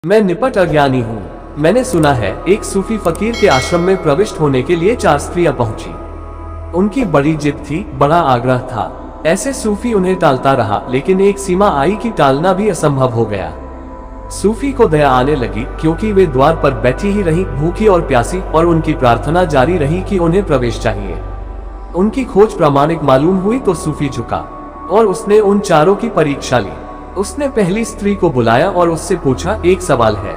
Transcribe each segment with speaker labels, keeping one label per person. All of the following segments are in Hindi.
Speaker 1: मैं निपट अज्ञानी हूँ। मैंने सुना है एक सूफी फकीर के आश्रम में प्रविष्ट होने के लिए 4 स्त्रियां पहुंची। उनकी बड़ी जिद थी, बड़ा आग्रह था। ऐसे सूफी उन्हें टालता रहा, लेकिन एक सीमा आई कि टालना भी असंभव हो गया। सूफी को दया आने लगी, क्योंकि वे द्वार पर बैठी ही रही, भूखी और प्यासी, और उनकी प्रार्थना जारी रही कि उन्हें प्रवेश चाहिए। उनकी खोज प्रामाणिक मालूम हुई तो सूफी झुका और उसने उन चारों की परीक्षा ली। उसने पहली स्त्री को बुलाया और उससे पूछा, एक सवाल है,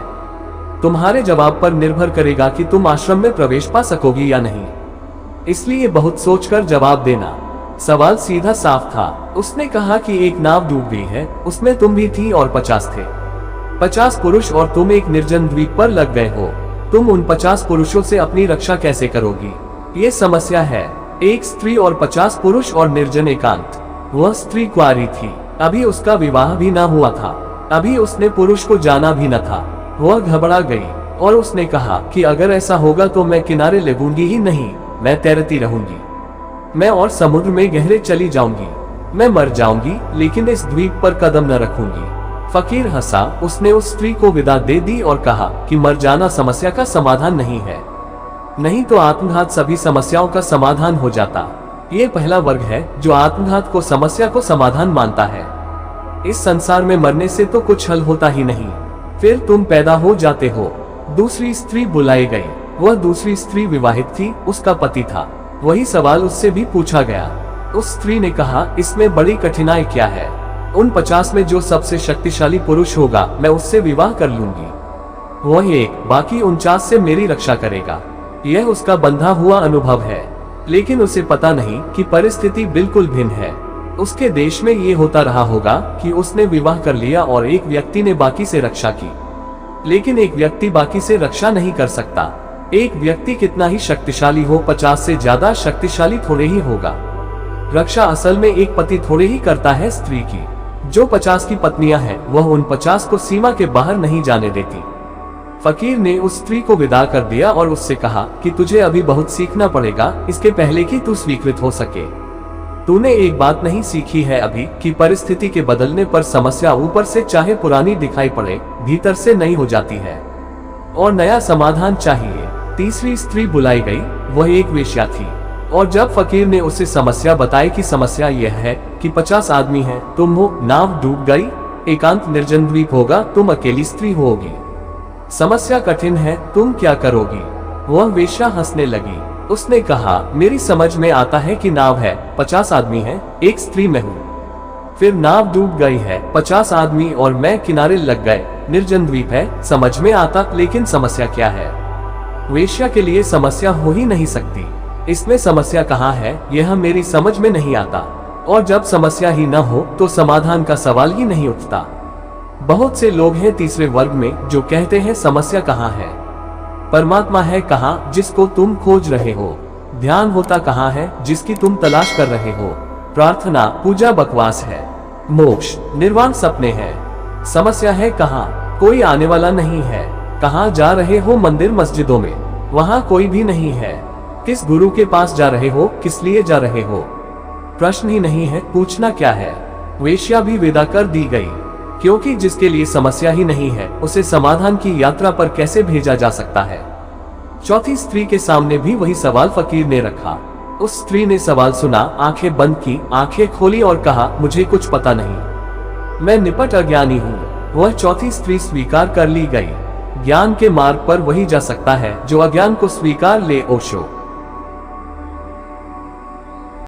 Speaker 1: तुम्हारे जवाब पर निर्भर करेगा कि तुम आश्रम में प्रवेश पा सकोगी या नहीं, इसलिए बहुत सोचकर जवाब देना। सवाल सीधा साफ था। उसने कहा कि एक नाव डूब गई है, उसमें तुम भी थी और 50 थे। 50 पुरुष और तुम एक निर्जन द्वीप पर लग गए हो। तुम उन 50 पुरुषों से अपनी रक्षा कैसे करोगी? ये समस्या है। एक स्त्री और 50 पुरुष और निर्जन एकांत। वह स्त्री कुंवारी थी, अभी उसका विवाह भी न हुआ था, अभी उसने पुरुष को जाना भी न था। वह घबरा गई और उसने कहा कि अगर ऐसा होगा तो मैं किनारे लगूंगी ही नहीं, मैं तैरती रहूंगी। मैं और समुद्र में गहरे चली जाऊंगी। मैं मर जाऊंगी, लेकिन इस द्वीप पर कदम न रखूंगी। फकीर हंसा। उसने उस स्त्री को विदा दे दी और कहा कि मर जाना समस्या का समाधान नहीं है, नहीं तो आत्मघात सभी समस्याओं का समाधान हो जाता। ये पहला वर्ग है जो आत्मघात को समस्या को समाधान मानता है। इस संसार में मरने से तो कुछ हल होता ही नहीं, फिर तुम पैदा हो जाते हो। दूसरी स्त्री बुलाई गई। वह दूसरी स्त्री विवाहित थी, उसका पति था। वही सवाल उससे भी पूछा गया। उस स्त्री ने कहा, इसमें बड़ी कठिनाई क्या है? उन 50 में जो सबसे शक्तिशाली पुरुष होगा, मैं उससे विवाह कर लूंगी। वह एक, बाकी 49 से मेरी रक्षा करेगा। यह उसका बंधा हुआ अनुभव है, लेकिन उसे पता नहीं कि परिस्थिति बिल्कुल भिन्न है। उसके देश में ये होता रहा होगा कि उसने विवाह कर लिया और एक व्यक्ति ने बाकी से रक्षा की, लेकिन एक व्यक्ति बाकी से रक्षा नहीं कर सकता। एक व्यक्ति कितना ही शक्तिशाली हो, 50 से ज्यादा शक्तिशाली थोड़े ही होगा। रक्षा असल में एक पति थोड़े ही करता है स्त्री की। जो 50 की पत्नियां हैं, वह उन 50 को सीमा के बाहर नहीं जाने देती। फकीर ने उस स्त्री को विदा कर दिया और उससे कहा कि तुझे अभी बहुत सीखना पड़ेगा, इसके पहले कि तू स्वीकृत हो सके। तूने एक बात नहीं सीखी है अभी कि परिस्थिति के बदलने पर समस्या ऊपर से चाहे पुरानी दिखाई पड़े, भीतर से नई हो जाती है और नया समाधान चाहिए। तीसरी स्त्री बुलाई गई। वह एक वेश्या थी और जब फकीर ने उसे समस्या बताई कि समस्या यह है कि 50 आदमी हैं, तुम हो, नाव डूब गई, एकांत निर्जन द्वीप होगा, तुम अकेली स्त्री होगी, समस्या कठिन है, तुम क्या करोगी? वह वेश्या हंसने लगी। उसने कहा, मेरी समझ में आता है कि नाव है, 50 आदमी हैं, एक स्त्री मैं हूँ। फिर नाव डूब गई है, 50 आदमी और मैं किनारे लग गए, निर्जन द्वीप है, समझ में आता, लेकिन समस्या क्या है? वेश्या के लिए समस्या हो ही नहीं सकती। इसमें समस्या कहाँ है, यह मेरी समझ में नहीं आता। और जब समस्या ही न हो तो समाधान का सवाल ही नहीं उठता। बहुत से लोग हैं तीसरे वर्ग में जो कहते हैं समस्या कहाँ है, परमात्मा है कहाँ जिसको तुम खोज रहे हो, ध्यान होता कहाँ है जिसकी तुम तलाश कर रहे हो, प्रार्थना पूजा बकवास है, मोक्ष निर्वाण सपने हैं। समस्या है कहाँ? कोई आने वाला नहीं है। कहाँ जा रहे हो? मंदिर मस्जिदों में, वहाँ कोई भी नहीं है। किस गुरु के पास जा रहे हो? किस लिए जा रहे हो? प्रश्न ही नहीं है, पूछना क्या है? वेश्या भी विदा कर दी गई, क्योंकि जिसके लिए समस्या ही नहीं है, उसे समाधान की यात्रा पर कैसे भेजा जा सकता है? चौथी स्त्री के सामने भी वही सवाल फकीर ने रखा। उस स्त्री ने सवाल सुना, आंखें बंद की, आंखें खोली और कहा, मुझे कुछ पता नहीं, मैं निपट अज्ञानी हूँ। वह चौथी स्त्री स्वीकार कर ली गई। ज्ञान के मार्ग पर वही जा सकता है जो अज्ञान को स्वीकार ले। ओशो।